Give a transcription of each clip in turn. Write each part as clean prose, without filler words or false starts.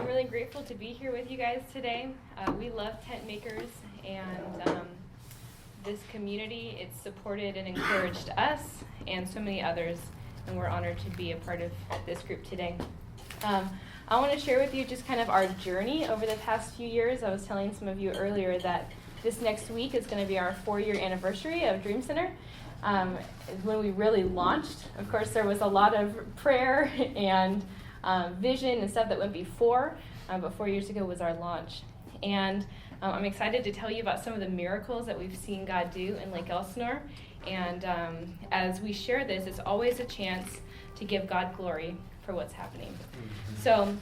I'm really grateful to be here with you guys today. We love Tentmakers, and this community, it's supported and encouraged us and so many others, and we're honored to be a part of this group today. I want to share with you just kind of our journey over the past few years. I was telling some of you earlier that this next week is going to be our 4-year anniversary of Dream Center. When we really launched, of course, there was a lot of prayer and vision and stuff that went before, but 4 years ago was our launch. And I'm excited to tell you about some of the miracles that we've seen God do in Lake Elsinore. And as we share this, it's always a chance to give God glory for what's happening. So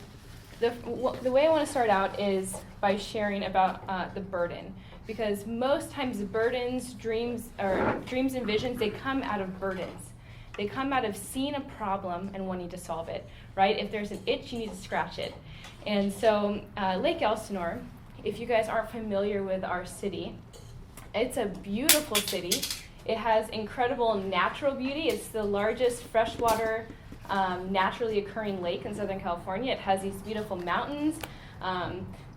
the way I want to start out is by sharing about the burden. Because most times burdens, dreams and visions, they come out of burdens. They come out of seeing a problem and wanting to solve it, right? If there's an itch, you need to scratch it. And so Lake Elsinore, if you guys aren't familiar with our city, it's a beautiful city. It has incredible natural beauty. It's the largest freshwater naturally occurring lake in Southern California. It has these beautiful mountains.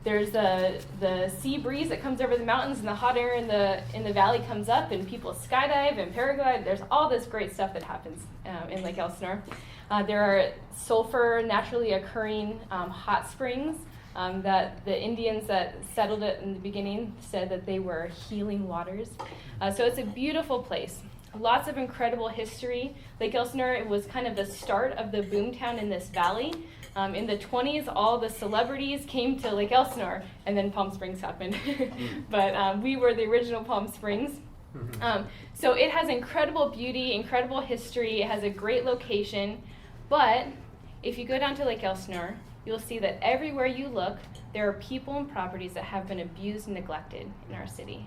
There's the sea breeze that comes over the mountains, and the hot air in the valley comes up, and people skydive and paraglide. There's all this great stuff that happens in Lake Elsinore. There are sulfur naturally occurring hot springs that the Indians that settled it in the beginning said that they were healing waters. So it's a beautiful place. Lots of incredible history. Lake Elsinore, it was kind of the start of the boomtown in this valley. In the 20s, all the celebrities came to Lake Elsinore, and then Palm Springs happened. But we were the original Palm Springs. So it has incredible beauty, incredible history. It has a great location. But if you go down to Lake Elsinore, you'll see that everywhere you look, there are people and properties that have been abused and neglected in our city.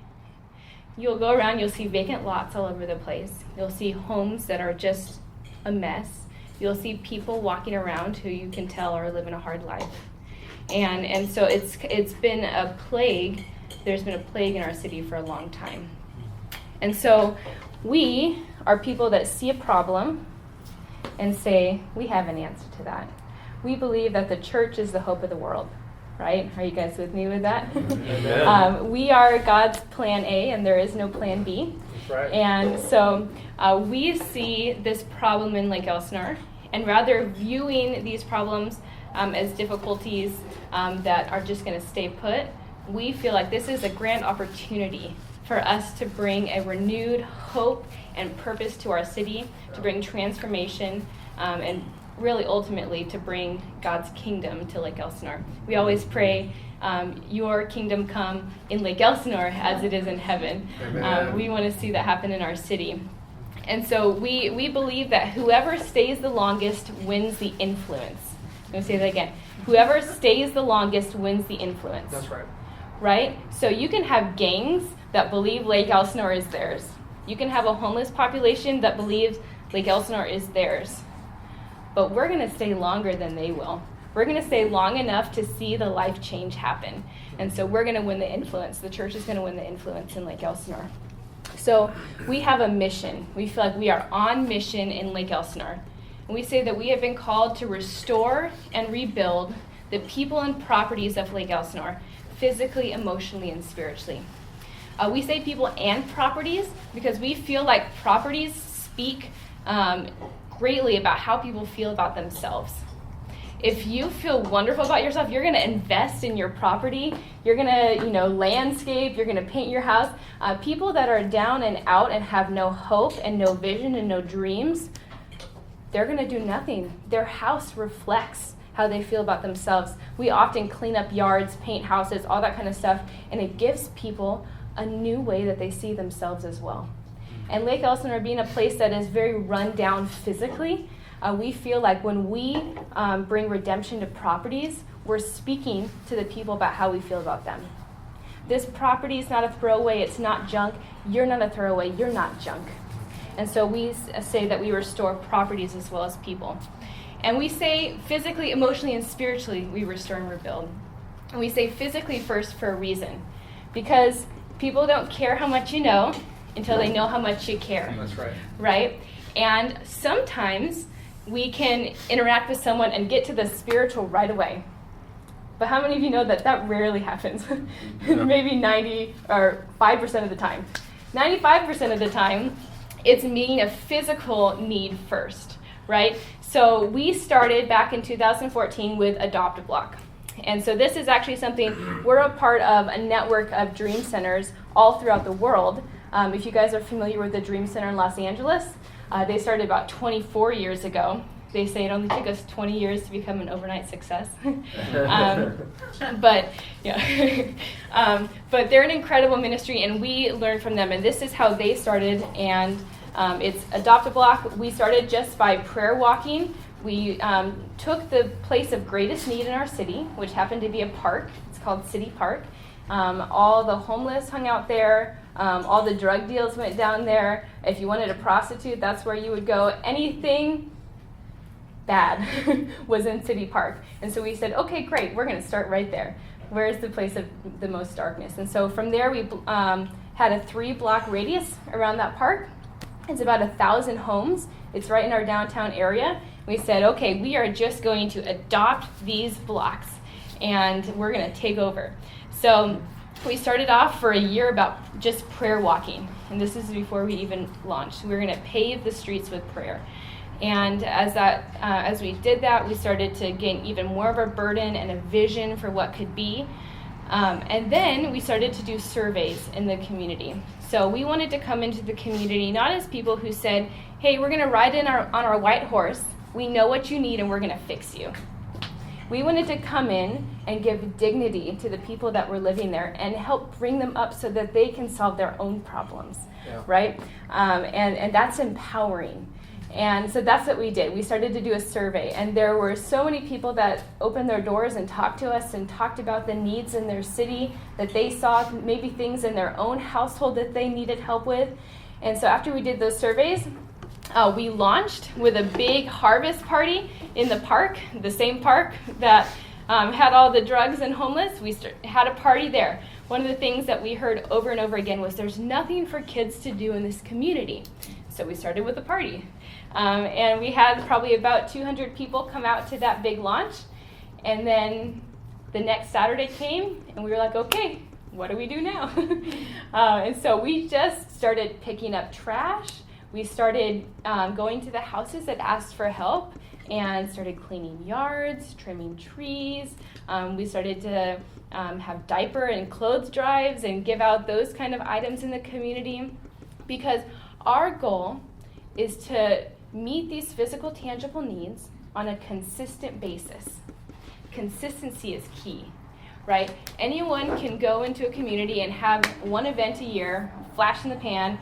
You'll go around, you'll see vacant lots all over the place. You'll see homes that are just a mess. You'll see people walking around who you can tell are living a hard life. And so it's been a plague. There's been a plague in our city for a long time. And so we are people that see a problem and say, we have an answer to that. We believe that the church is the hope of the world, right? Are you guys with me with that? We are God's plan A, and there is no plan B. That's right. And so we see this problem in Lake Elsinore, and rather viewing these problems as difficulties that are just going to stay put, we feel like this is a grand opportunity for us to bring a renewed hope and purpose to our city, to bring transformation, and really ultimately to bring God's kingdom to Lake Elsinore. We always pray, your kingdom come in Lake Elsinore as it is in heaven. We want to see that happen in our city. And so we believe that whoever stays the longest wins the influence. I'm going to say that again. Whoever stays the longest wins the influence. That's right. Right? So you can have gangs that believe Lake Elsinore is theirs. You can have a homeless population that believes Lake Elsinore is theirs. But we're going to stay longer than they will. We're going to stay long enough to see the life change happen. And so we're going to win the influence. The church is going to win the influence in Lake Elsinore. So we have a mission. We feel like we are on mission in Lake Elsinore. And we say that we have been called to restore and rebuild the people and properties of Lake Elsinore, physically, emotionally, and spiritually. We say people and properties because we feel like properties speak greatly about how people feel about themselves. If you feel wonderful about yourself, you're going to invest in your property. You're going to, landscape. You're going to paint your house. People that are down and out and have no hope and no vision and no dreams, they're going to do nothing. Their house reflects how they feel about themselves. We often clean up yards, paint houses, all that kind of stuff, and it gives people a new way that they see themselves as well. And Lake Elsinore being a place that is very run down physically, we feel like when we bring redemption to properties, we're speaking to the people about how we feel about them. This property is not a throwaway. It's not junk. You're not a throwaway. You're not junk. And so we say that we restore properties as well as people. And we say physically, emotionally, and spiritually we restore and rebuild. And we say physically first for a reason. Because people don't care how much you know until they know how much you care. That's right. Right? And sometimes we can interact with someone and get to the spiritual right away. But how many of you know that that rarely happens? Maybe 90 or 5% of the time. 95% of the time, it's meeting a physical need first, right? So we started back in 2014 with Adopt a Block. And so this is actually something, we're a part of a network of Dream Centers all throughout the world. If you guys are familiar with the Dream Center in Los Angeles, they started about 24 years ago. They say it only took us 20 years to become an overnight success. But they're an incredible ministry, and we learned from them. And this is how they started. And it's Adopt a Block. We started just by prayer walking. We took the place of greatest need in our city, which happened to be a park. It's called City Park. All the homeless hung out there. All the drug deals went down there. If you wanted a prostitute, that's where you would go. Anything bad was in City Park. And so we said, okay, great, we're going to start right there. Where is the place of the most darkness? And so from there, we had a 3-block radius around that park. It's about 1,000 homes. It's right in our downtown area. We said, okay, we are just going to adopt these blocks, and we're going to take over. So we started off for a year about just prayer walking, and this is before we even launched. We were going to pave the streets with prayer. And as we did that, we started to gain even more of a burden and a vision for what could be. And then we started to do surveys in the community. So we wanted to come into the community not as people who said, hey, we're going to ride in on our white horse. We know what you need, and we're going to fix you. We wanted to come in and give dignity to the people that were living there and help bring them up so that they can solve their own problems, right? And that's empowering. And so that's what we did. We started to do a survey, and there were so many people that opened their doors and talked to us and talked about the needs in their city that they saw, maybe things in their own household that they needed help with. And so after we did those surveys, we launched with a big harvest party in the park, the same park that had all the drugs and homeless. We had a party there. One of the things that we heard over and over again was there's nothing for kids to do in this community. So we started with a party. And we had probably about 200 people come out to that big launch. And then the next Saturday came, and we were like, okay, what do we do now? And so we just started picking up trash. We started going to the houses that asked for help and started cleaning yards, trimming trees. We started to have diaper and clothes drives and give out those kind of items in the community, because our goal is to meet these physical, tangible needs on a consistent basis. Consistency is key, right? Anyone can go into a community and have one event a year, flash in the pan,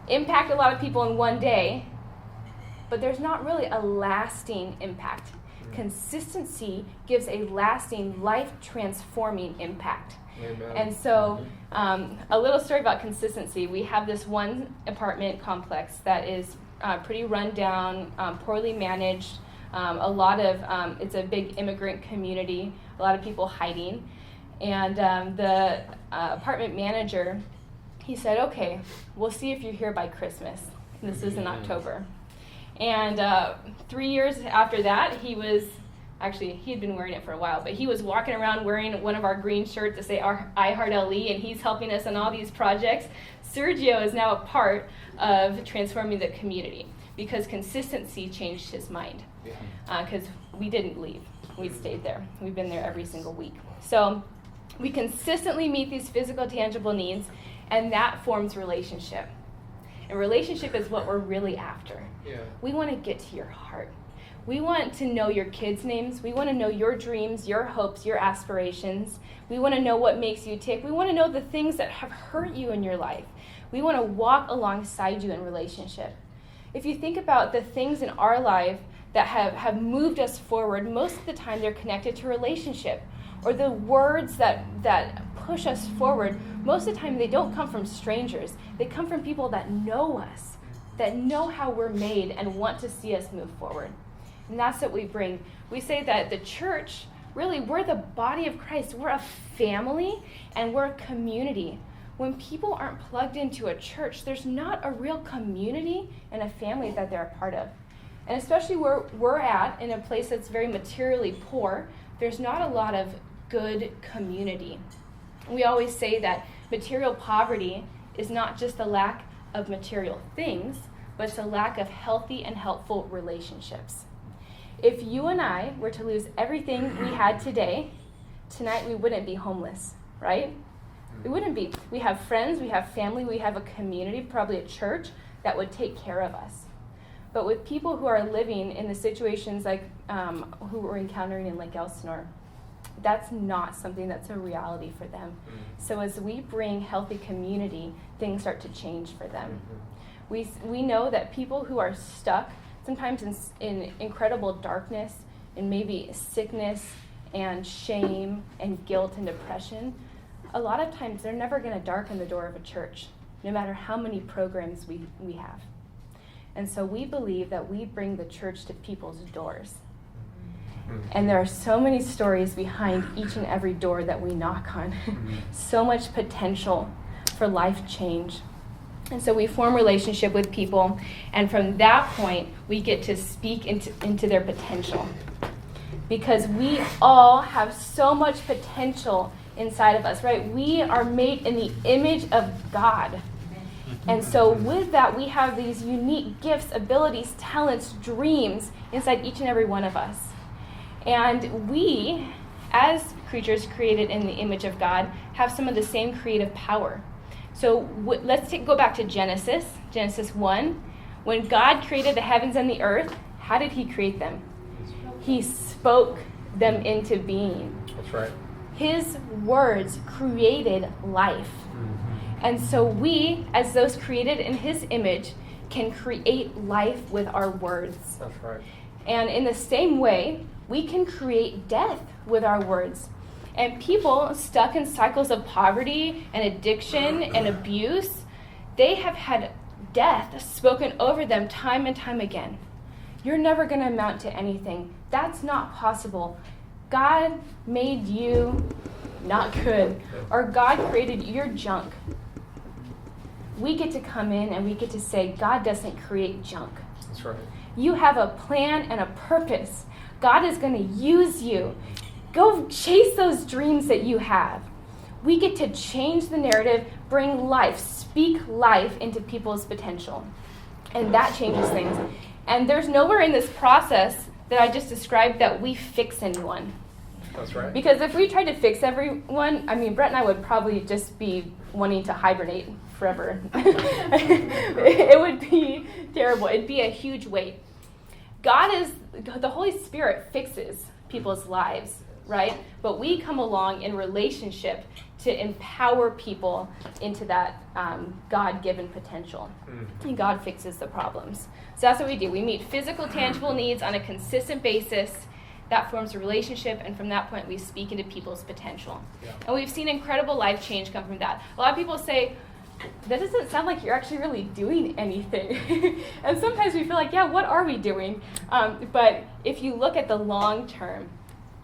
impact a lot of people in one day, but there's not really a lasting impact. Consistency gives a lasting, life-transforming impact. Amen. And so, a little story about consistency. We have this one apartment complex that is pretty run down, poorly managed, it's a big immigrant community, a lot of people hiding. And the apartment manager, he said, okay, we'll see if you're here by Christmas. This is in October. And 3 years after that, he had been wearing it for a while, but he was walking around wearing one of our green shirts that say I Heart LE, and he's helping us on all these projects. Sergio is now a part of transforming the community because consistency changed his mind. Because we didn't leave. We stayed there. We've been there every single week. So we consistently meet these physical, tangible needs, and that forms relationship. And relationship is what we're really after. Yeah. We want to get to your heart. We want to know your kids' names. We want to know your dreams, your hopes, your aspirations. We want to know what makes you tick. We want to know the things that have hurt you in your life. We want to walk alongside you in relationship. If you think about the things in our life that have moved us forward, most of the time they're connected to relationship. Or the words that push us forward, most of the time they don't come from strangers. They come from people that know us, that know how we're made and want to see us move forward. And that's what we bring. We say that the church, really, we're the body of Christ. We're a family and we're a community. When people aren't plugged into a church, there's not a real community and a family that they're a part of. And especially where we're at, in a place that's very materially poor, there's not a lot of good community. We always say that material poverty is not just a lack of material things, but it's a lack of healthy and helpful relationships. If you and I were to lose everything we had today, tonight we wouldn't be homeless, right? We wouldn't be. We have friends, we have family, we have a community, probably a church that would take care of us. But with people who are living in the situations like who we're encountering in Lake Elsinore, that's not something that's a reality for them. So as we bring healthy community, things start to change for them. We know that people who are stuck, sometimes in incredible darkness, and maybe sickness and shame and guilt and depression, a lot of times they're never going to darken the door of a church, no matter how many programs we have. And so we believe that we bring the church to people's doors. And there are so many stories behind each and every door that we knock on. So much potential for life change. And so we form relationship with people, and from that point, we get to speak into their potential. Because we all have so much potential inside of us, right? We are made in the image of God. And so with that, we have these unique gifts, abilities, talents, dreams inside each and every one of us. And we, as creatures created in the image of God, have some of the same creative power. So let's go back to Genesis 1. When God created the heavens and the earth, how did he create them? He spoke them into being. That's right. His words created life. And so we, as those created in his image, can create life with our words. That's right. And in the same way, we can create death with our words. And people stuck in cycles of poverty and addiction and abuse, they have had death spoken over them time and time again. You're never going to amount to anything. That's not possible. God made you not good, or God created your junk. We get to come in and we get to say, God doesn't create junk. That's right. You have a plan and a purpose. God is going to use you. Go chase those dreams that you have. We get to change the narrative, bring life, speak life into people's potential. And that changes things. And there's nowhere in this process that I just described that we fix anyone. That's right. Because if we tried to fix everyone, Brett and I would probably just be wanting to hibernate forever. It would be terrible. It'd be a huge weight. The Holy Spirit fixes people's lives, right? But we come along in relationship to empower people into that God-given potential. And God fixes the problems. So that's what we do. We meet physical, tangible needs on a consistent basis. That forms a relationship, and from that point, we speak into people's potential. Yeah. And we've seen incredible life change come from that. A lot of people say, that doesn't sound like you're actually really doing anything. And sometimes we feel like, yeah, what are we doing? But if you look at the long term,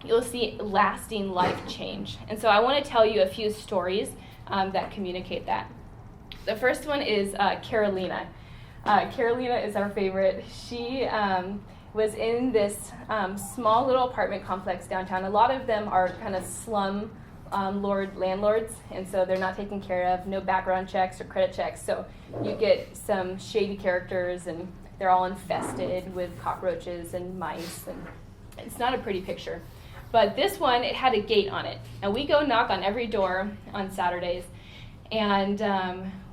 you'll see lasting life change. And so I want to tell you a few stories that communicate that. The first one is Carolina. Carolina is our favorite. She was in this small little apartment complex downtown. A lot of them are kind of slum landlords, and so they're not taken care of, no background checks or credit checks. So you get some shady characters, and they're all infested with cockroaches and mice, and it's not a pretty picture. But this one, it had a gate on it. And we go knock on every door on Saturdays. And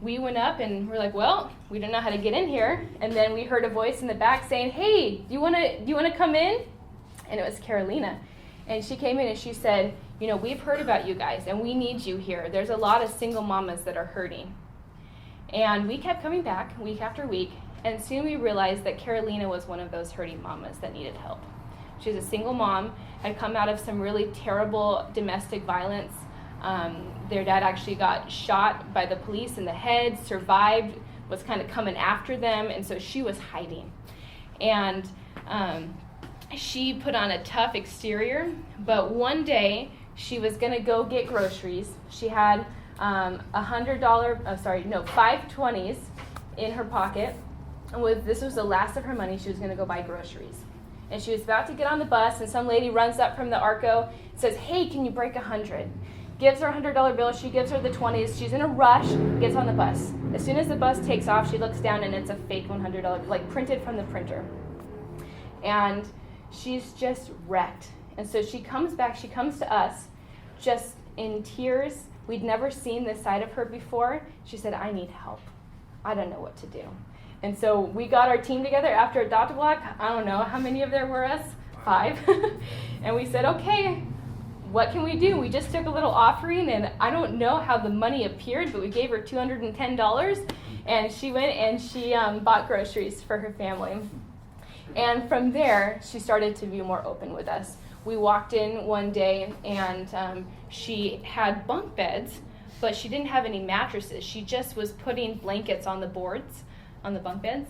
we went up and we're like, well, we don't know how to get in here. And then we heard a voice in the back saying, hey, do you want to come in? And it was Carolina. And she came in and she said, we've heard about you guys and we need you here. There's a lot of single mamas that are hurting. And we kept coming back week after week. And soon we realized that Carolina was one of those hurting mamas that needed help. She was a single mom, had come out of some really terrible domestic violence. Their dad actually got shot by the police in the head, survived, was kind of coming after them, and so she was hiding. And she put on a tough exterior, but one day she was going to go get groceries. She had $520s in her pocket. And this was the last of her money. She was going to go buy groceries. And she was about to get on the bus, and some lady runs up from the Arco and says, "Hey, can you break 100?" Gives her a $100 bill. She gives her the 20s. She's in a rush, gets on the bus. As soon as the bus takes off, she looks down, and it's a fake $100, like printed from the printer. And she's just wrecked. And so she comes back. She comes to us just in tears. We'd never seen this side of her before. She said, "I need help. I don't know what to do." And so we got our team together after Adopt-A-Block. I don't know how many of there were us, 5. And we said, okay, what can we do? We just took a little offering, and I don't know how the money appeared, but we gave her $210, and she went and she bought groceries for her family. And from there, she started to be more open with us. We walked in one day, and she had bunk beds, but she didn't have any mattresses. She just was putting blankets on the boards, on the bunk beds.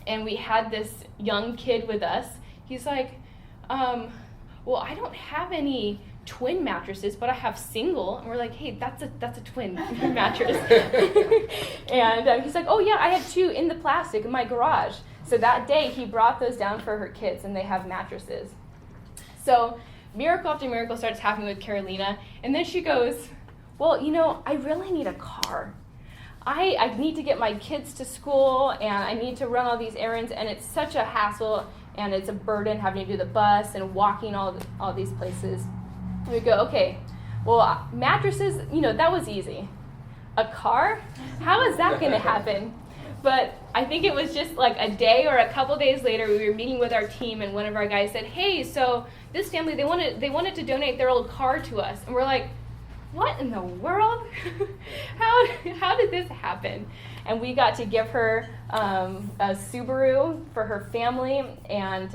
And we had this young kid with us. He's like, well, I don't have any twin mattresses, but I have single. And we're like, hey, that's a twin mattress. And he's like, oh yeah, I have 2 in the plastic in my garage. So that day he brought those down for her kids, and they have mattresses. So miracle after miracle starts happening with Carolina. And then she goes, well, I really need a car. I need to get my kids to school, and I need to run all these errands, and it's such a hassle, and it's a burden having to do the bus and walking all these places. And we go, okay, well, mattresses, that was easy. A car? How is that going to happen? But I think it was just like a day or a couple days later, we were meeting with our team, and one of our guys said, hey, so this family, they wanted to donate their old car to us. And we're like, what in the world? How did this happen? And we got to give her a Subaru for her family, and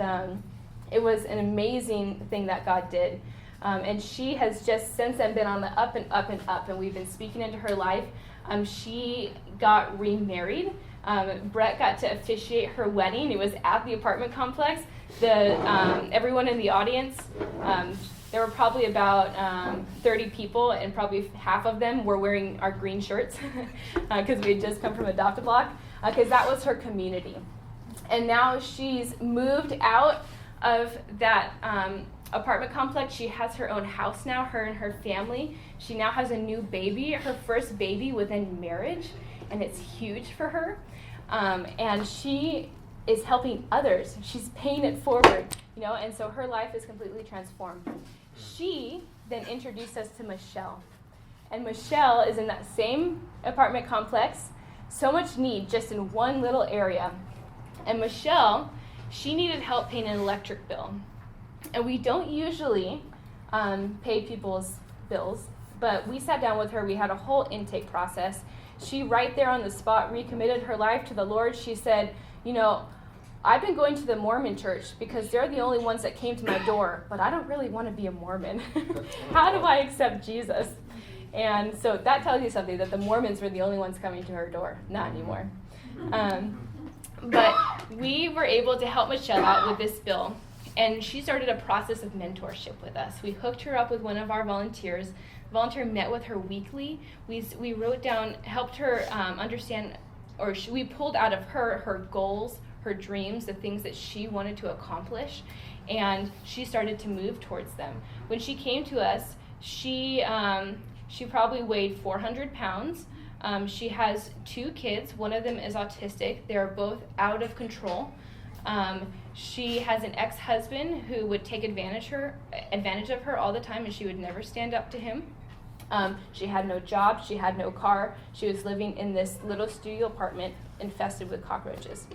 it was an amazing thing that God did. And she has just since then been on the up and up and up, and we've been speaking into her life. She got remarried. Brett got to officiate her wedding. It was at the apartment complex. Everyone in the audience, there were probably about 30 people, and probably half of them were wearing our green shirts because we had just come from Adopt-A-Block, because that was her community. And now she's moved out of that apartment complex. She has her own house now, her and her family. She now has a new baby, her first baby within marriage, and it's huge for her. And she is helping others. She's paying it forward, and so her life is completely transformed. She then introduced us to Michelle. And Michelle is in that same apartment complex, so much need just in one little area. And Michelle, she needed help paying an electric bill. And we don't usually pay people's bills, but we sat down with her. We had a whole intake process. She right there on the spot recommitted her life to the Lord. She said, I've been going to the Mormon church because they're the only ones that came to my door, but I don't really want to be a Mormon. How do I accept Jesus? And so that tells you something, that the Mormons were the only ones coming to her door. Not anymore. But we were able to help Michelle out with this bill, and she started a process of mentorship with us. We hooked her up with one of our volunteers. The volunteer met with her weekly. We wrote down, helped her understand, or we pulled out of her goals, her dreams, the things that she wanted to accomplish, and she started to move towards them. When she came to us, she probably weighed 400 pounds. She has 2 kids. One of them is autistic. They're both out of control. She has an ex-husband who would take advantage of her all the time, and she would never stand up to him. She had no job. She had no car. She was living in this little studio apartment infested with cockroaches.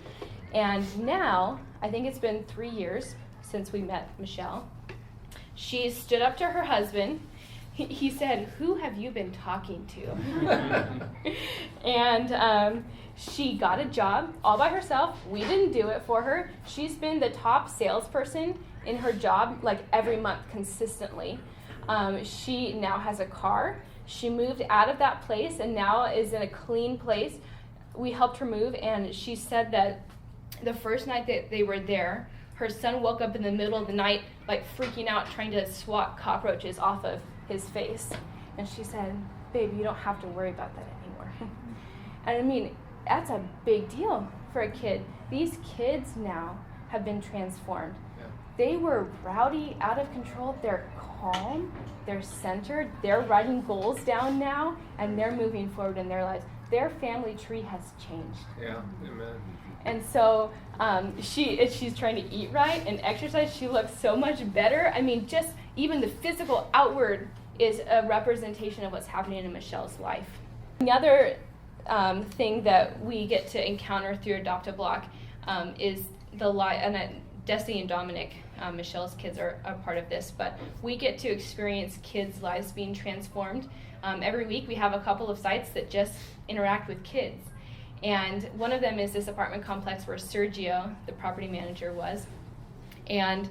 And now, I think it's been 3 years since we met Michelle. She stood up to her husband. He said, "Who have you been talking to?" And she got a job all by herself. We didn't do it for her. She's been the top salesperson in her job like every month consistently. She now has a car. She moved out of that place and now is in a clean place. We helped her move, and she said that the first night that they were there, her son woke up in the middle of the night like freaking out, trying to swat cockroaches off of his face. And she said, "Babe, you don't have to worry about that anymore." And I mean, that's a big deal for a kid. These kids now have been transformed. Yeah. They were rowdy, out of control. They're calm, they're centered, they're writing goals down now, and they're moving forward in their lives. Their family tree has changed. Yeah, amen. And so she's trying to eat right and exercise. She looks so much better. I mean, just even the physical outward is a representation of what's happening in Michelle's life. Another thing that we get to encounter through Adopt a Block is and Destiny and Dominic, Michelle's kids, are a part of this, but we get to experience kids' lives being transformed. Every week we have a couple of sites that just interact with kids. And one of them is this apartment complex where Sergio, the property manager, was. And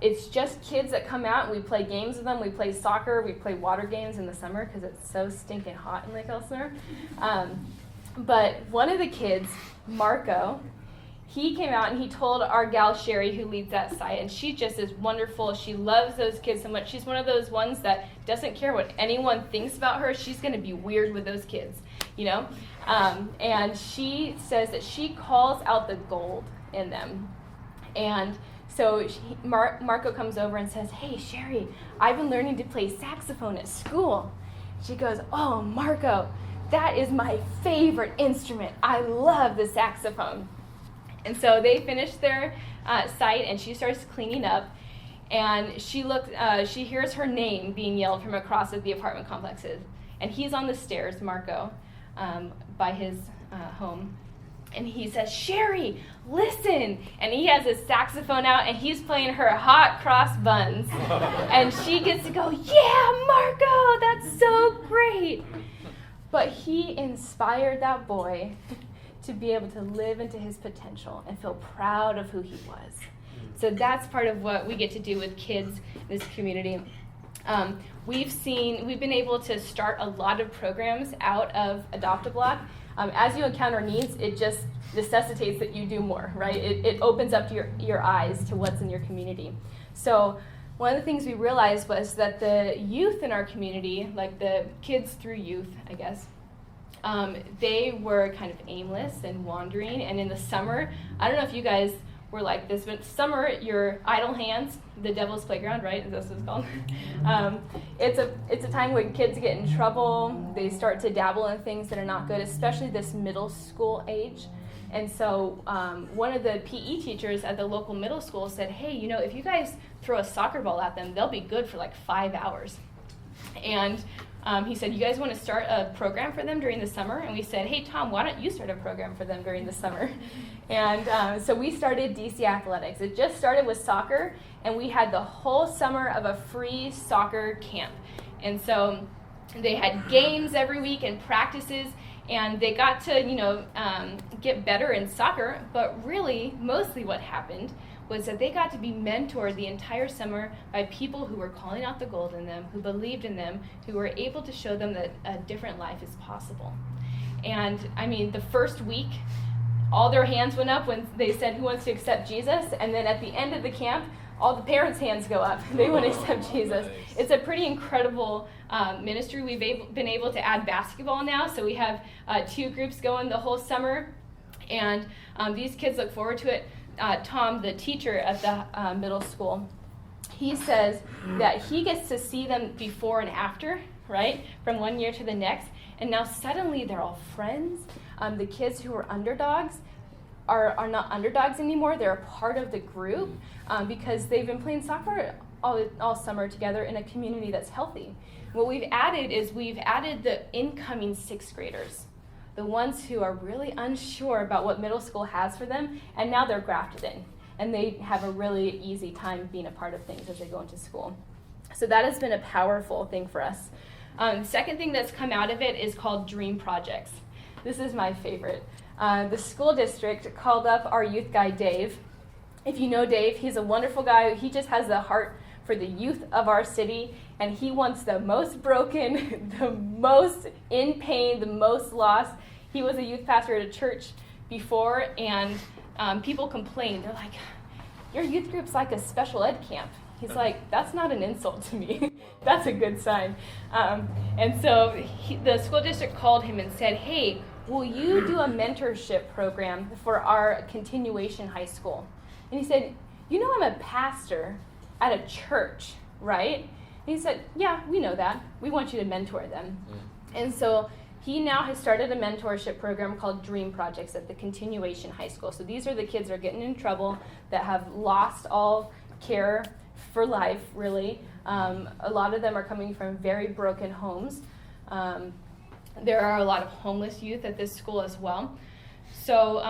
it's just kids that come out and we play games with them. We play soccer, we play water games in the summer because it's so stinking hot in Lake Elsinore. But one of the kids, Marco, he came out and he told our gal Sherry, who leads that site, and she just is wonderful. She loves those kids so much. She's one of those ones that doesn't care what anyone thinks about her. She's going to be weird with those kids, you know? And she says that she calls out the gold in them. And so Marco comes over and says, "Hey, Sherry, I've been learning to play saxophone at school." She goes, "Oh, Marco, that is my favorite instrument. I love the saxophone." And so they finished their site, and she starts cleaning up, and she hears her name being yelled from across the apartment complexes, and he's on the stairs, Marco, by his home, and he says, "Sherry, listen!" And he has his saxophone out, and he's playing her Hot Cross Buns, and she gets to go, "Yeah, Marco, that's so great!" But he inspired that boy to be able to live into his potential and feel proud of who he was. So that's part of what we get to do with kids in this community. We've been able to start a lot of programs out of Adopt a Block. As you encounter needs, it just necessitates that you do more, right? It opens up your eyes to what's in your community. So one of the things we realized was that the youth in our community, like the kids through youth, I guess, they were kind of aimless and wandering. And in the summer, I don't know if you guys were like this, but summer, your idle hands, the devil's playground, right? Is that what it's called? It's a time when kids get in trouble. They start to dabble in things that are not good, especially this middle school age. And so one of the PE teachers at the local middle school said, "Hey, you know, if you guys throw a soccer ball at them, they'll be good for like 5 hours." And he said, "You guys want to start a program for them during the summer?" And we said, "Hey, Tom, why don't you start a program for them during the summer?" And so we started DC Athletics. It just started with soccer, and we had the whole summer of a free soccer camp. And so they had games every week and practices, and they got to, get better in soccer. But really, mostly what happened was that they got to be mentored the entire summer by people who were calling out the gold in them, who believed in them, who were able to show them that a different life is possible. And I mean, the first week, all their hands went up when they said, "Who wants to accept Jesus?" And then at the end of the camp, all the parents' hands go up. They want to accept Jesus. Nice. It's a pretty incredible ministry. We've been able to add basketball now, so we have 2 groups going the whole summer, and these kids look forward to it. Tom, the teacher at the middle school, he says that he gets to see them before and after, right, from one year to the next, and now suddenly they're all friends. The kids who were underdogs are not underdogs anymore. They're a part of the group because they've been playing soccer all summer together in a community that's healthy. What we've added is the incoming 6th graders, the ones who are really unsure about what middle school has for them, and now they're grafted in, and they have a really easy time being a part of things as they go into school. So that has been a powerful thing for us. Second thing that's come out of it is called Dream Projects. This is my favorite. The school district called up our youth guy, Dave. If you know Dave, he's a wonderful guy. He just has the heart for the youth of our city, and he wants the most broken, the most in pain, the most lost. He was a youth pastor at a church before, and people complained. They're like, "Your youth group's like a special ed camp." He's like, "That's not an insult to me. That's a good sign." And so the school district called him and said, "Hey, will you do a mentorship program for our continuation high school? And he said, you know I'm a pastor at a church, right? And he said, yeah, we know that. We want you to mentor them. And so he now has started a mentorship program called Dream Projects at the continuation high school. So these are the kids that are getting in trouble, that have lost all care for life, really. A lot of them are coming from very broken homes. There are a lot of homeless youth at this school as well. So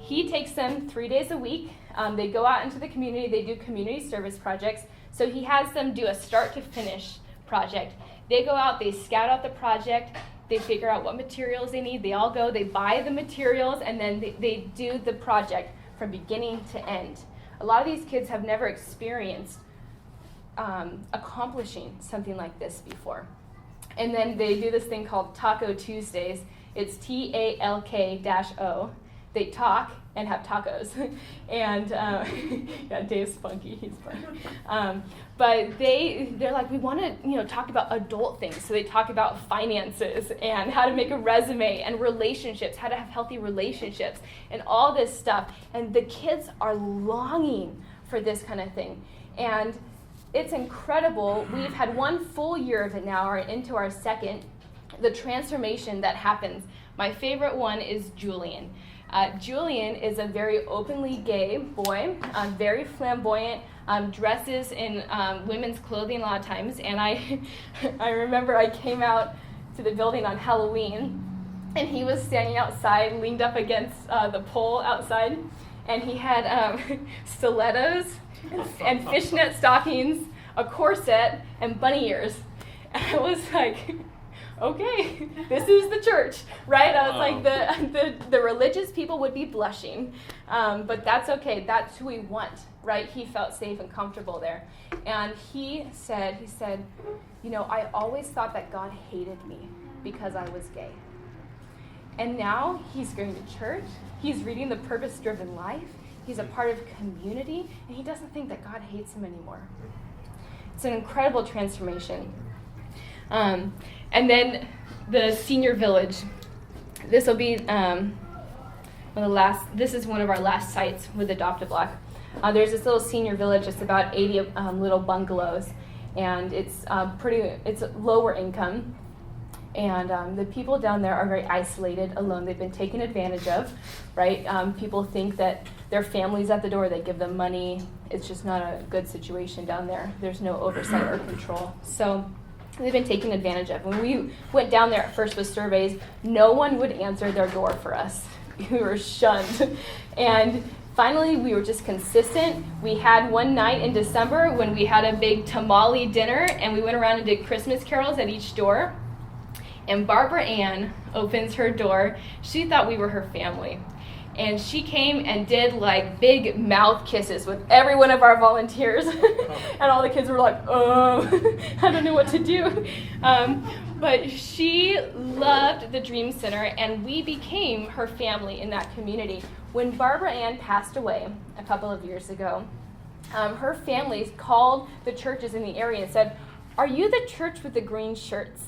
he takes them 3 days a week. They go out into the community. They do community service projects. So he has them do a start to finish project. They go out, they scout out the project, they figure out what materials they need. They all go, they buy the materials, and then they do the project from beginning to end. A lot of these kids have never experienced accomplishing something like this before. And then they do this thing called Taco Tuesdays. It's TALK-O. They talk and have tacos. And yeah, Dave's funky, he's funny. But they're like, we want to talk about adult things. So they talk about finances and how to make a resume and relationships, how to have healthy relationships and all this stuff. And the kids are longing for this kind of thing. And it's incredible. We've had one full year of it now, or into our second, the transformation that happens. My favorite one is Julian. Julian is a very openly gay boy, very flamboyant, dresses in women's clothing a lot of times. And I remember I came out to the building on Halloween, and he was standing outside, leaned up against the pole outside, and he had stilettos and fishnet stockings, a corset, and bunny ears. And I was like, okay, this is the church, right? I was like, the religious people would be blushing, but that's okay. That's who we want, right? He felt safe and comfortable there. And he said, I always thought that God hated me because I was gay. And now he's going to church. He's reading The Purpose-Driven Life. He's a part of community, and he doesn't think that God hates him anymore. It's an incredible transformation. And then the senior village. This will be this is one of our last sites with Adopt-A-Block. There's this little senior village. It's about 80 little bungalows, and it's lower income. And the people down there are very isolated, alone. They've been taken advantage of, right? People think that their family's at the door. They give them money. It's just not a good situation down there. There's no oversight or control. So they've been taken advantage of. When we went down there at first with surveys, no one would answer their door for us. We were shunned. And finally, we were just consistent. We had one night in December when we had a big tamale dinner, and we went around and did Christmas carols at each door. And Barbara Ann opens her door. She thought we were her family. And she came and did like big mouth kisses with every one of our volunteers. And all the kids were like, I don't know what to do. But she loved the Dream Center, and we became her family in that community. When Barbara Ann passed away a couple of years ago, her family called the churches in the area and said, "Are you the church with the green shirts?"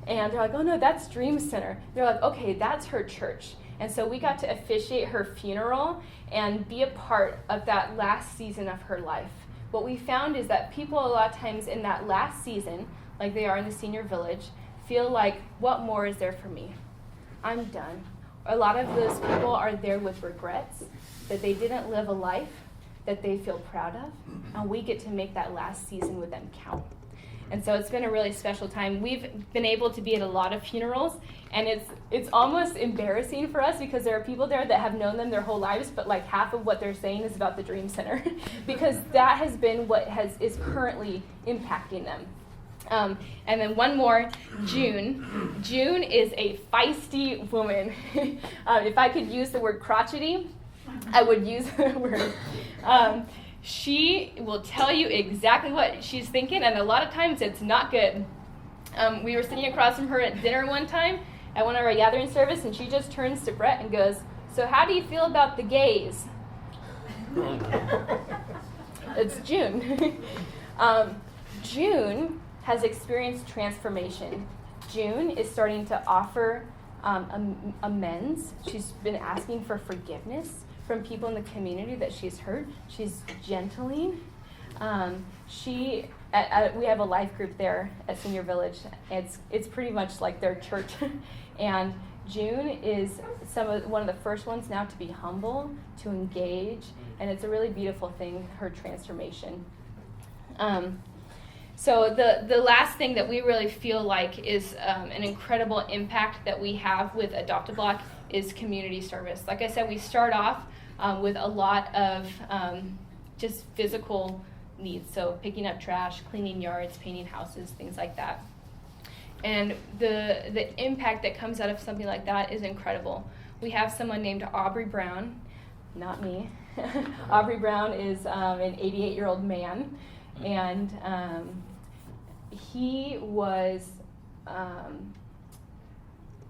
And they're like, "Oh no, that's Dream Center." They're like, "Okay, that's her church." And so we got to officiate her funeral and be a part of that last season of her life. What we found is that people a lot of times in that last season, like they are in the senior village, feel like, what more is there for me? I'm done. A lot of those people are there with regrets that they didn't live a life that they feel proud of, and we get to make that last season with them count. And so it's been a really special time. We've been able to be at a lot of funerals, and it's almost embarrassing for us because there are people there that have known them their whole lives, but like half of what they're saying is about the Dream Center because that has been what is currently impacting them. And then one more, June. June is a feisty woman. If I could use the word crotchety, I would use the word. She will tell you exactly what she's thinking, and a lot of times it's not good. We were sitting across from her at dinner one time at one of our gathering service, and she just turns to Brett and goes, "So how do you feel about the gays?" It's June. June has experienced transformation. June is starting to offer amends. She's been asking for forgiveness from people in the community that she's hurt. She's gentling. We have a life group there at Senior Village. It's pretty much like their church. And June is one of the first ones now to be humble, to engage, and it's a really beautiful thing, her transformation. So the last thing that we really feel like is an incredible impact that we have with Adopt-A-Block is community service. Like I said, we start off with a lot of just physical needs, so picking up trash, cleaning yards, painting houses, things like that. And the impact that comes out of something like that is incredible. We have someone named Aubrey Brown, not me. Aubrey Brown is an 88-year-old man, and he was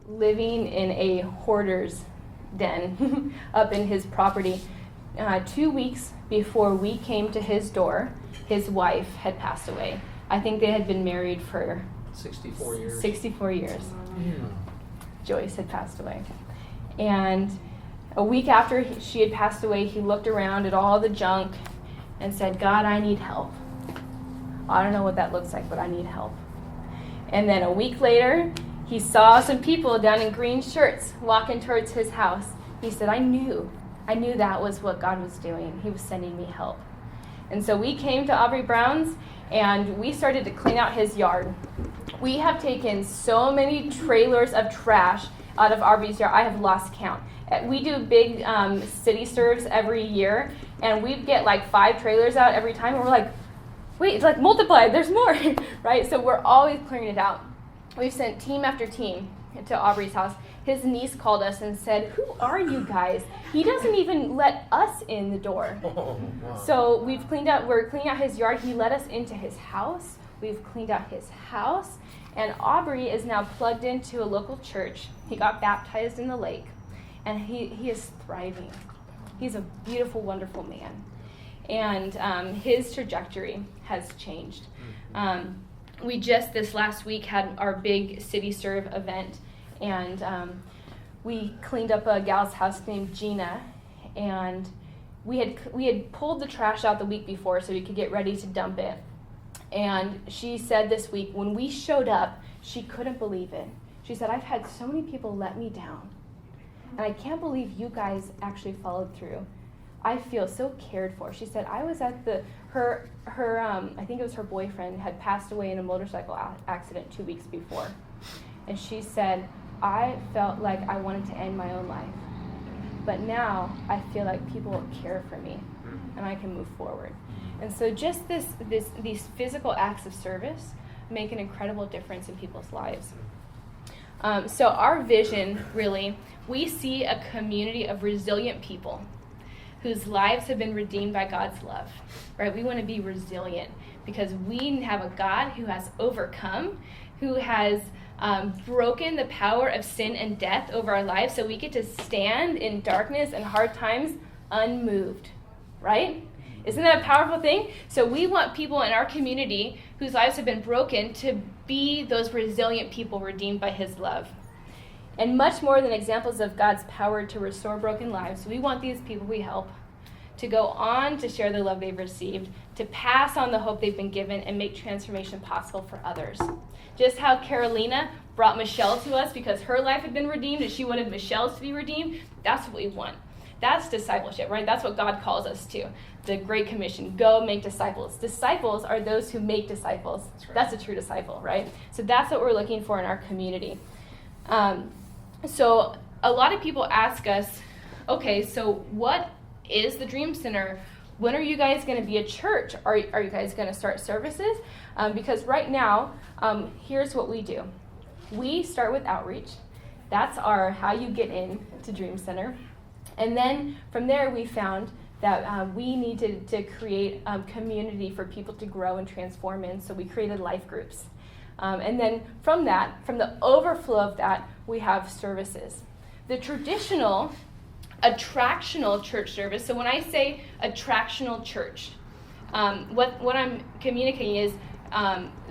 living in a hoarder's den up in his property. 2 weeks before we came to his door, his wife had passed away. I think they had been married for 64 years. 64 years. Yeah. Joyce had passed away. And a week after she had passed away, he looked around at all the junk and said, God, I need help. I don't know what that looks like, but I need help. And then a week later, he saw some people down in green shirts walking towards his house. He said, I knew that was what God was doing. He was sending me help. And so we came to Aubrey Brown's, and we started to clean out his yard. We have taken so many trailers of trash out of Aubrey's yard, I have lost count. We do big city serves every year, and we get like 5 trailers out every time, and we're like, wait, it's like multiplied, there's more, right? So we're always clearing it out. We've sent team after team to Aubrey's house. His niece called us and said, who are you guys? He doesn't even let us in the door. Oh, wow. So we're cleaning out his yard. He let us into his house. We've cleaned out his house. And Aubrey is now plugged into a local church. He got baptized in the lake. And he is thriving. He's a beautiful, wonderful man. And his trajectory has changed. We just this last week had our big City Serve event. And we cleaned up a gal's house named Gina, and we had pulled the trash out the week before so we could get ready to dump it. And she said this week, when we showed up, she couldn't believe it. She said, I've had so many people let me down, and I can't believe you guys actually followed through. I feel so cared for. She said, I was at her I think it was her boyfriend had passed away in a motorcycle accident 2 weeks before. And she said, I felt like I wanted to end my own life. But now I feel like people care for me and I can move forward. And so just these physical acts of service make an incredible difference in people's lives. So our vision, really, we see a community of resilient people whose lives have been redeemed by God's love, right? We want to be resilient because we have a God who has overcome, who has broken the power of sin and death over our lives, so we get to stand in darkness and hard times unmoved, right? Isn't that a powerful thing? So we want people in our community whose lives have been broken to be those resilient people redeemed by his love. And much more than examples of God's power to restore broken lives, we want these people we help to go on to share the love they've received, to pass on the hope they've been given, and make transformation possible for others. Just how Carolina brought Michelle to us because her life had been redeemed and she wanted Michelle's to be redeemed, that's what we want. That's discipleship, right? That's what God calls us to. The Great Commission, go make disciples. Disciples are those who make disciples. That's a true disciple, right? So that's what we're looking for in our community. So a lot of people ask us, okay, so what is the Dream Center? When are you guys going to be a church? Are you guys going to start services? Because right now, here's what we do. We start with outreach. That's our how you get in to Dream Center. And then from there, we found that we needed to create community for people to grow and transform in, so we created life groups. And then from the overflow of that, we have services. The traditional attractional church service, so when I say attractional church, what I'm communicating is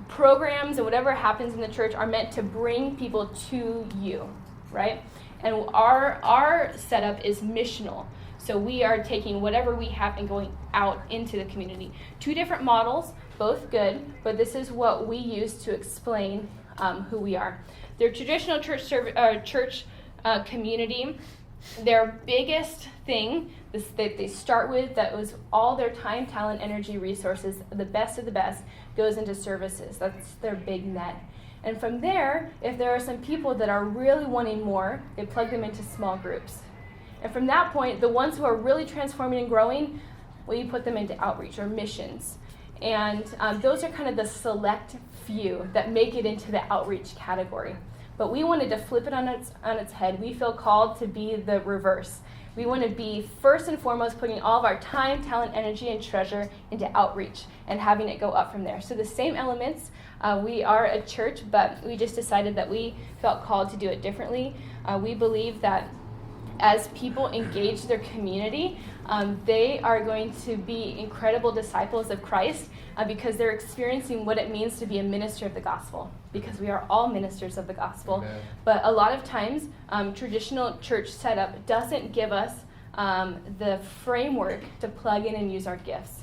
programs and whatever happens in the church are meant to bring people to you, right? And our setup is missional. So we are taking whatever we have and going out into the community. 2 different models, both good, but this is what we use to explain who we are. Their traditional church community, their biggest thing that they start with, that was all their time, talent, energy, resources, the best of the best, goes into services. That's their big net. And from there, if there are some people that are really wanting more, they plug them into small groups. And from that point, the ones who are really transforming and growing, well, you put them into outreach or missions. And those are kind of the select few that make it into the outreach category. But we wanted to flip it on its head. We feel called to be the reverse. We want to be first and foremost putting all of our time, talent, energy, and treasure into outreach and having it go up from there. So the same elements, we are a church, but we just decided that we felt called to do it differently. We believe that as people engage their community, they are going to be incredible disciples of Christ because they're experiencing what it means to be a minister of the gospel, because we are all ministers of the gospel. Amen. But a lot of times, traditional church setup doesn't give us the framework to plug in and use our gifts.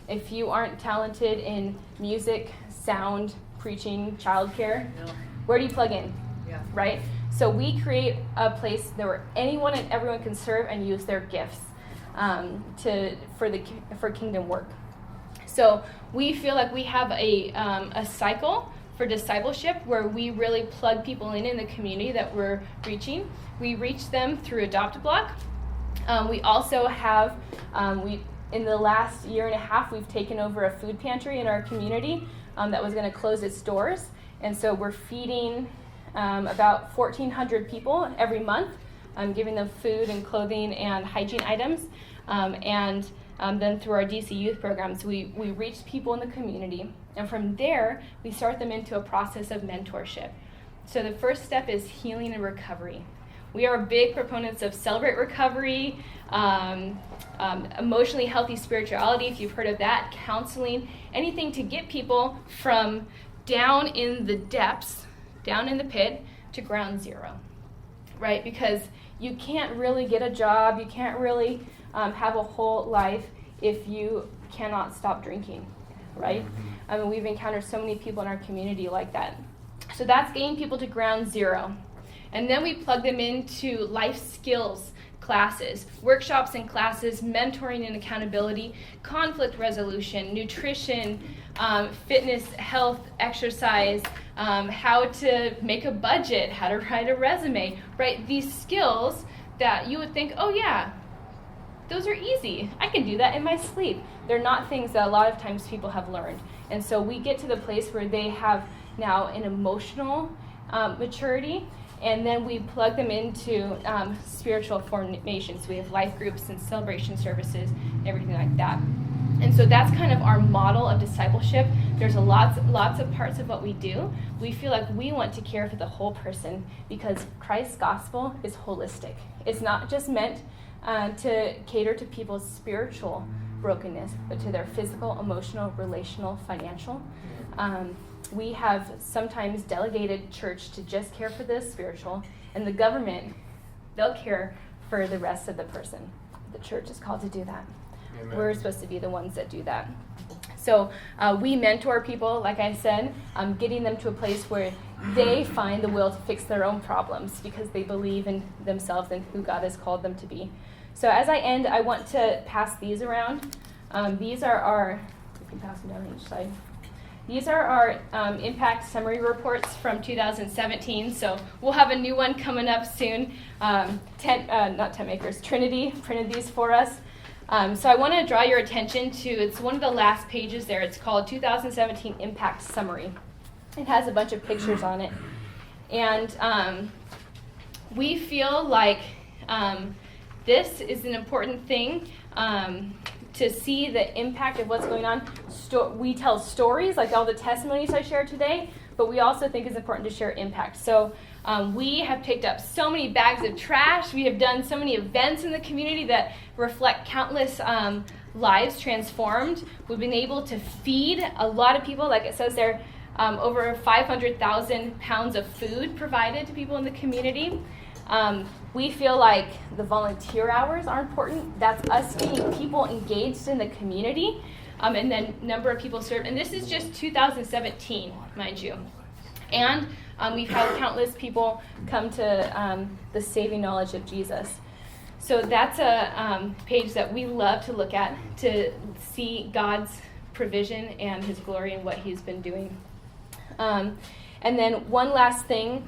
If you aren't talented in music, sound, preaching, childcare, where do you plug in? Yeah. Right? So we create a place there where anyone and everyone can serve and use their gifts for kingdom work. So we feel like we have a cycle for discipleship where we really plug people in the community that we're reaching. We reach them through Adopt-A-Block. We also have, in the last year and a half, we've taken over a food pantry in our community that was going to close its doors. And so we're feeding about 1,400 people every month, giving them food and clothing and hygiene items. Then through our DC youth programs, we reach people in the community. And from there, we start them into a process of mentorship. So the first step is healing and recovery. We are big proponents of Celebrate Recovery, emotionally healthy spirituality, if you've heard of that, counseling, anything to get people from down in the depths, down in the pit, to ground zero, right? Because you can't really get a job, you can't really have a whole life if you cannot stop drinking, right? I mean, we've encountered so many people in our community like that. So that's getting people to ground zero. And then we plug them into life skills classes, workshops and classes, mentoring and accountability, conflict resolution, nutrition, fitness, health, exercise, how to make a budget, how to write a resume, right? These skills that you would think, oh yeah, those are easy. I can do that in my sleep. They're not things that a lot of times people have learned. And so we get to the place where they have now an emotional maturity, and then we plug them into spiritual formations. We have life groups and celebration services, everything like that. And so that's kind of our model of discipleship. There's lots of parts of what we do. We feel like we want to care for the whole person because Christ's gospel is holistic. It's not just meant to cater to people's spiritual brokenness, but to their physical, emotional, relational, financial. We have sometimes delegated church to just care for the spiritual, and the government, they'll care for the rest of the person. The church is called to do that. Amen. We're supposed to be the ones that do that. So we mentor people, like I said, getting them to a place where they find the will to fix their own problems because they believe in themselves and who God has called them to be. So as I end, I want to pass these around. These are our, you can pass them down each side. These are our impact summary reports from 2017. So we'll have a new one coming up soon. Tentmakers, Trinity printed these for us. So I want to draw your attention to, it's one of the last pages there. It's called 2017 Impact Summary. It has a bunch of pictures on it. And we feel like this is an important thing to see the impact of what's going on. We tell stories, like all the testimonies I shared today, but we also think it's important to share impact. So we have picked up so many bags of trash. We have done so many events in the community that reflect countless lives transformed. We've been able to feed a lot of people, like it says there, over 500,000 pounds of food provided to people in the community. We feel like the volunteer hours are important. That's us getting people engaged in the community, and then number of people served. And this is just 2017, mind you. And we've had countless people come to the saving knowledge of Jesus. So that's a page that we love to look at to see God's provision and his glory and what he's been doing. And then one last thing,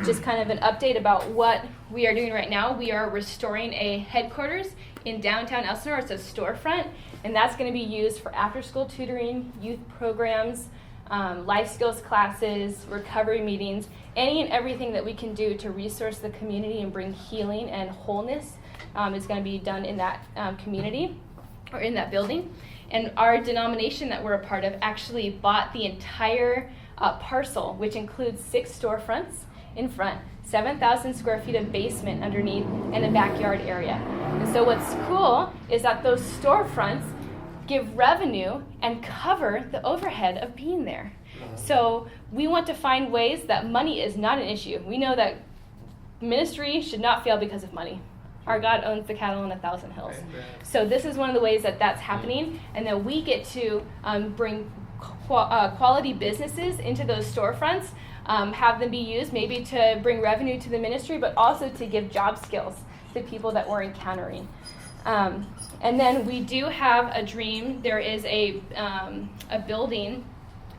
just kind of an update about what we are doing right now. We are restoring a headquarters in downtown Elsinore. It's a storefront, and that's going to be used for after-school tutoring, youth programs, life skills classes, recovery meetings, any and everything that we can do to resource the community and bring healing and wholeness is going to be done in that community or in that building. And our denomination that we're a part of actually bought the entire parcel, which includes 6 storefronts in front, 7,000 square feet of basement underneath, and a backyard area. And so what's cool is that those storefronts give revenue and cover the overhead of being there. So we want to find ways that money is not an issue. We know that ministry should not fail because of money. Our God owns the cattle on 1,000 hills. So this is one of the ways that that's happening, and then we get to bring quality businesses into those storefronts, have them be used maybe to bring revenue to the ministry, but also to give job skills to people that we're encountering. And then we do have a dream. There is a building,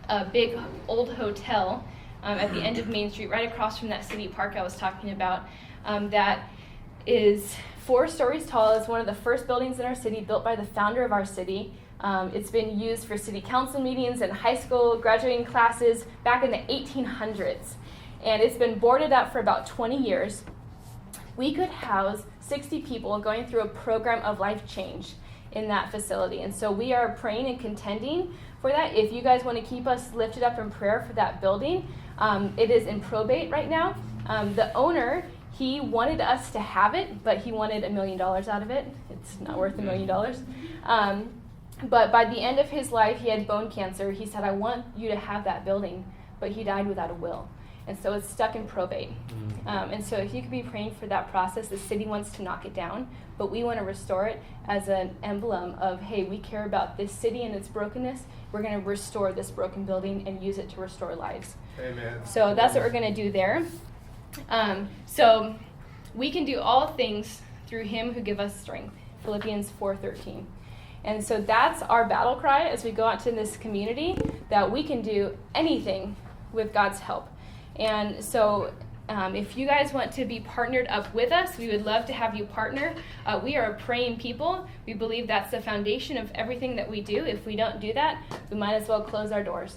a big old hotel at the end of Main Street, right across from that city park I was talking about, that is 4 stories tall. It's one of the first buildings in our city, built by the founder of our city. It's been used for city council meetings and high school graduating classes back in the 1800s. And it's been boarded up for about 20 years. We could house 60 people going through a program of life change in that facility. And so we are praying and contending for that. If you guys want to keep us lifted up in prayer for that building, it is in probate right now. The owner, he wanted us to have it, but he wanted $1 million out of it. It's not worth $1 million. But by the end of his life, he had bone cancer. He said, I want you to have that building, but he died without a will. And so it's stuck in probate. And so if you could be praying for that process, the city wants to knock it down, but we want to restore it as an emblem of, hey, we care about this city and its brokenness. We're going to restore this broken building and use it to restore lives. Amen. So that's what we're going to do there. So we can do all things through him who gives us strength, Philippians 4:13. And so that's our battle cry as we go out to this community, that we can do anything with God's help. And so if you guys want to be partnered up with us, we would love to have you partner. We are a praying people. We believe that's the foundation of everything that we do. If we don't do that, we might as well close our doors.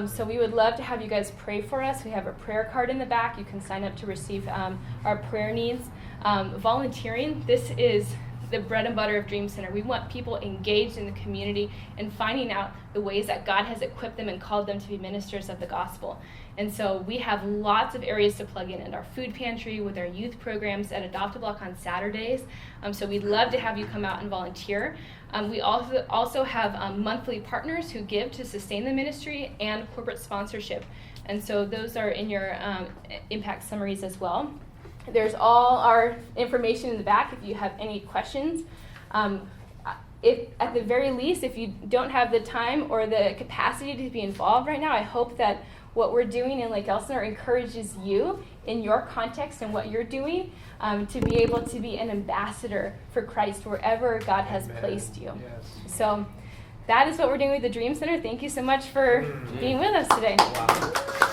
So we would love to have you guys pray for us. We have a prayer card in the back. You can sign up to receive our prayer needs. Volunteering, this is the bread and butter of Dream Center. We want people engaged in the community and finding out the ways that God has equipped them and called them to be ministers of the gospel. And so we have lots of areas to plug in our food pantry, with our youth programs at Adopt a Block on Saturdays. So we'd love to have you come out and volunteer. We also have monthly partners who give to sustain the ministry, and corporate sponsorship. And so those are in your impact summaries as well. There's all our information in the back if you have any questions. If at the very least, if you don't have the time or the capacity to be involved right now, I hope that what we're doing in Lake Elsinore encourages you in your context and what you're doing to be able to be an ambassador for Christ wherever God has placed you. Yes. So that is what we're doing with the Dream Center. Thank you so much for being with us today. Wow.